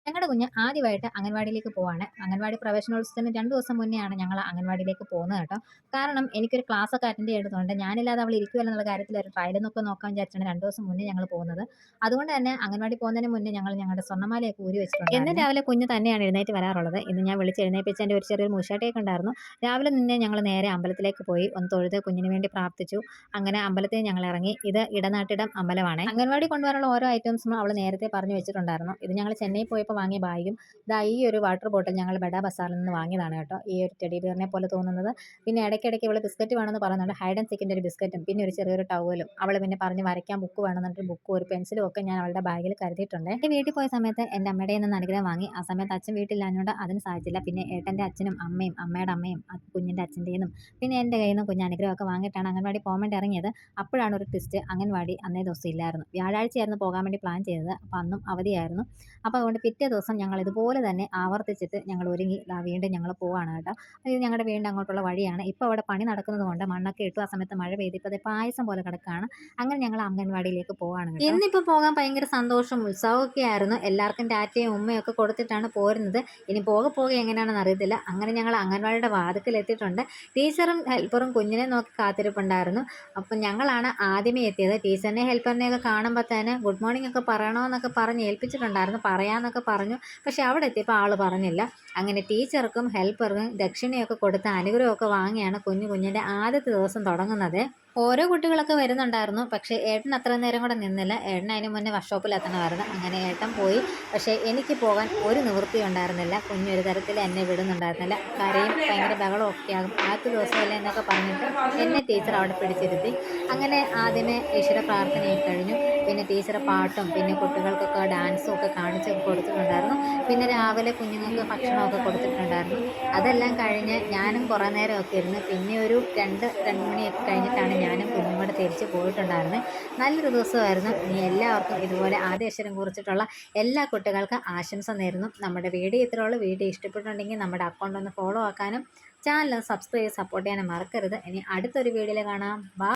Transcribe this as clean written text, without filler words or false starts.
ഞങ്ങളുടെ കുഞ്ഞ് ആദ്യമായിട്ട് അംഗൻവാടിയിലേക്ക് പോവാണ്. അംഗൻവാടി പ്രവേശനോത്സവത്തിന് 2 ദിവസം മുന്നെയാണ് ഞങ്ങൾ അംഗൻവാടിയിലേക്ക് പോകുന്നത് കേട്ടോ. കാരണം എനിക്കൊരു ക്ലാസ്സൊക്കെ അറ്റൻഡ് ചെയ്യേണ്ടതുകൊണ്ട് ഞാനില്ലാതെ അവൾ ഇരിക്കുവല്ലോ കാര്യത്തിൽ ഒരു ട്രയലൊന്നൊക്കെ നോക്കാൻ വിചാരിച്ചാണ് 2 ദിവസം മുന്നേ ഞങ്ങൾ പോകുന്നത്. അതുകൊണ്ട് തന്നെ അംഗൻവാടി പോകുന്നതിന് മുന്നേ ഞങ്ങൾ ഞങ്ങളുടെ സ്വർണ്ണമാലയൊക്കെ ഊരി വെച്ചിട്ടുണ്ടായിരുന്നു. എന്നും രാവിലെ കുഞ്ഞ് തന്നെയാണ് എഴുന്നേറ്റ് വരാറുള്ളത്. ഇന്ന് ഞാൻ വിളിച്ച് എഴുന്നേൽപ്പിച്ചതിൻ്റെ ഒരു ചെറിയൊരു മൂശാട്ടയൊക്കെ ഉണ്ടായിരുന്നു. രാവിലെ നിന്നേ ഞങ്ങൾ നേരെ അമ്പലത്തിലേക്ക് പോയി. ഒന്ന് തൊഴുത് കുഞ്ഞിന് വേണ്ടി പ്രാർത്ഥിച്ചു. അങ്ങനെ അമ്പലത്തിൽ ഞങ്ങൾ ഇറങ്ങി. ഇത് ഇടനാട്ടിടം അമ്പലമാണ്. അംഗൻവാടി കൊണ്ടുവരാനുള്ള ഓരോ ഐറ്റംസും അവൾ നേരത്തെ പറഞ്ഞു വെച്ചിട്ടുണ്ടായിരുന്നു. ഇത് ഞങ്ങൾ ചെന്നൈ പോയപ്പോൾ വാങ്ങിയ ബാഗും ഇതാ ഈ ഒരു വാട്ടർ ബോട്ടിൽ ഞങ്ങൾ ബെഡാ ബസാറിൽ നിന്ന് വാങ്ങിയതാണ് കേട്ടോ. ഈ ഒരു ടെഡി ബിയറിനെ പോലെ തോന്നുന്നത്. പിന്നെ ഇടയ്ക്കിടയ്ക്ക് ഇവൾ ബിസ്ക്കറ്റ് വേണമെന്ന് പറയുന്നുണ്ട്. ഹൈഡ് ആൻഡ് സീക്കിൻ്റെ ഒരു ബിസ്ക്കറ്റും പിന്നെ ഒരു ചെറിയൊരു ടവലും അവൾ പിന്നെ പറഞ്ഞ് വരയ്ക്കാൻ ബുക്ക് വേണമെന്നിട്ട് ബുക്കും ഒരു പെൻസിലും ഒക്കെ ഞാൻ അവളുടെ ബാഗിൽ കരുതിയിട്ടുണ്ട്. എൻ്റെ വീട്ടിൽ പോയ സമയത്ത് എൻ്റെ അമ്മയുടെ നിന്ന് അനുഗ്രഹം വാങ്ങി. ആ സമയത്ത് അച്ഛൻ വീട്ടിലഞ്ഞുകൊണ്ട് അതിന് സാധിച്ചില്ല. പിന്നെ ഏട്ടൻ്റെ അച്ഛനും അമ്മയും അമ്മയുടെ അമ്മയും കുഞ്ഞിൻ്റെ അച്ഛൻ്റെയും പിന്നെ എൻ്റെ കയ്യിൽ നിന്ന് കുഞ്ഞ് അനുഗ്രഹമൊക്കെ വാങ്ങിയിട്ടാണ് അംഗൻവാടി പോകാൻ വേണ്ടി ഇറങ്ങിയത്. അപ്പോഴാണ് ഒരു ട്വിസ്റ്റ്. അംഗൻവാടി അന്നേ ദിവസം ഇല്ലായിരുന്നു. വ്യാഴാഴ്ചയായിരുന്നു പോകാൻ വേണ്ടി പ്ലാൻ ചെയ്തത്. അപ്പോൾ അന്നും അവധിയായിരുന്നു. അപ്പോൾ അതുകൊണ്ട് പിറ്റേ ദിവസം ഞങ്ങൾ ഇതുപോലെ തന്നെ ആവർത്തിച്ചിട്ട് ഞങ്ങൾ ഒരുങ്ങി വീണ്ടും ഞങ്ങൾ പോവാണ് കേട്ടോ. ഇത് ഞങ്ങളുടെ വീണ്ടും അങ്ങോട്ടുള്ള വഴിയാണ്. ഇപ്പോൾ അവിടെ പണി നടക്കുന്നത് കൊണ്ട് മണ്ണൊക്കെ ഇട്ടു. ആ സമയത്ത് മഴ പെയ്ത് ഇപ്പോൾ അത് പായസം പോലെ കിടക്കുകയാണ്. അങ്ങനെ ഞങ്ങൾ അംഗൻവാടിയിലേക്ക് പോവാണ് കേട്ടോ. ഇന്നിപ്പോൾ പോകാൻ ഭയങ്കര സന്തോഷം ഉത്സാഹമൊക്കെ ആയിരുന്നു. എല്ലാവർക്കും ടാറ്റയും ഉമ്മയും ഒക്കെ കൊടുത്തിട്ടാണ് പോരുന്നത്. ഇനി പോകെ പോകെ എങ്ങനെയാണെന്ന് അറിയത്തില്ല. അങ്ങനെ ഞങ്ങൾ അംഗൻവാടിയുടെ വാതിക്കൽ എത്തിയിട്ടുണ്ട്. ടീച്ചറും ഹെൽപ്പറും കുഞ്ഞിനെ നോക്കി കാത്തിരിപ്പുണ്ടായിരുന്നു. അപ്പം ഞങ്ങളാണ് ആദ്യമേ എത്തിയത്. ടീച്ചറിനെ ഹെൽപ്പറിനെയൊക്കെ കാണുമ്പോൾ തന്നെ ഗുഡ് മോർണിംഗ് ഒക്കെ പറയണമെന്നൊക്കെ പറഞ്ഞ് ഏൽപ്പിച്ചിട്ടുണ്ടായിരുന്നു. പറയാമെന്നൊക്കെ പറഞ്ഞു. പക്ഷെ അവിടെ എത്തിയപ്പോൾ ആൾ പറഞ്ഞില്ല. അങ്ങനെ ടീച്ചർക്കും ഹെൽപ്പർക്കും ദക്ഷിണയൊക്കെ കൊടുത്ത് അനുഗ്രഹമൊക്കെ വാങ്ങിയാണ് കുഞ്ഞിൻ്റെ ആദ്യത്തെ ദിവസം തുടങ്ങുന്നത്. ഓരോ കുട്ടികളൊക്കെ വരുന്നുണ്ടായിരുന്നു. പക്ഷേ ഏട്ടൻ അത്ര നേരം കൂടെ നിന്നില്ല. ഏട്ടൻ അതിന് മുന്നേ വർക്ക്ഷോപ്പിൽ എത്തണമായിരുന്നു. അങ്ങനെ ഏട്ടൻ പോയി. പക്ഷേ എനിക്ക് പോകാൻ ഒരു നിവൃത്തി ഉണ്ടായിരുന്നില്ല. കുഞ്ഞൊരു തരത്തിൽ എന്നെ വിടുന്നുണ്ടായിരുന്നില്ല. കരയും ഭയങ്കര ബഹളവും ഒക്കെ ആകും. ആദ്യത്തെ ദിവസമല്ലേ എന്നൊക്കെ പറഞ്ഞിട്ട് എന്നെ ടീച്ചർ അവിടെ പിടിച്ചിരുത്തി. അങ്ങനെ ആദ്യമേ ഈശ്വര പ്രാർത്ഥനയൊക്കെ കഴിഞ്ഞു. പിന്നെ ടീച്ചർ പാട്ടും പിന്നെ കുട്ടികൾക്കൊക്കെ ഡാൻസും ഒക്കെ കാണിച്ച് കൊടുത്തിട്ടുണ്ടായിരുന്നു. പിന്നെ രാവിലെ കുഞ്ഞുങ്ങൾക്ക് ഭക്ഷണമൊക്കെ കൊടുത്തിട്ടുണ്ടായിരുന്നു. അതെല്ലാം കഴിഞ്ഞ് ഞാനും കുറേ നേരമൊക്കെ ഇരുന്ന് പിന്നെ ഒരു 2 മണിയൊക്കെ കഴിഞ്ഞിട്ടാണ് ഞാനും കുഞ്ഞും കൂടെ തിരിച്ച് പോയിട്ടുണ്ടായിരുന്നത്. നല്ലൊരു ദിവസമായിരുന്നു. ഇനി എല്ലാവർക്കും ഇതുപോലെ ആദ്യാക്ഷരം കുറിച്ചിട്ടുള്ള എല്ലാ കുട്ടികൾക്കും ആശംസ നേരുന്നു. നമ്മുടെ വീഡിയോ ഇത്രയുള്ളൂ. വീഡിയോ ഇഷ്ടപ്പെട്ടുണ്ടെങ്കിൽ നമ്മുടെ അക്കൗണ്ട് ഒന്ന് ഫോളോ ആക്കാനും ചാനൽ സബ്സ്ക്രൈബ് ചെയ്ത് സപ്പോർട്ട് ചെയ്യാനും മറക്കരുത്. ഇനി അടുത്തൊരു വീഡിയോയിൽ കാണാം. ബൈ.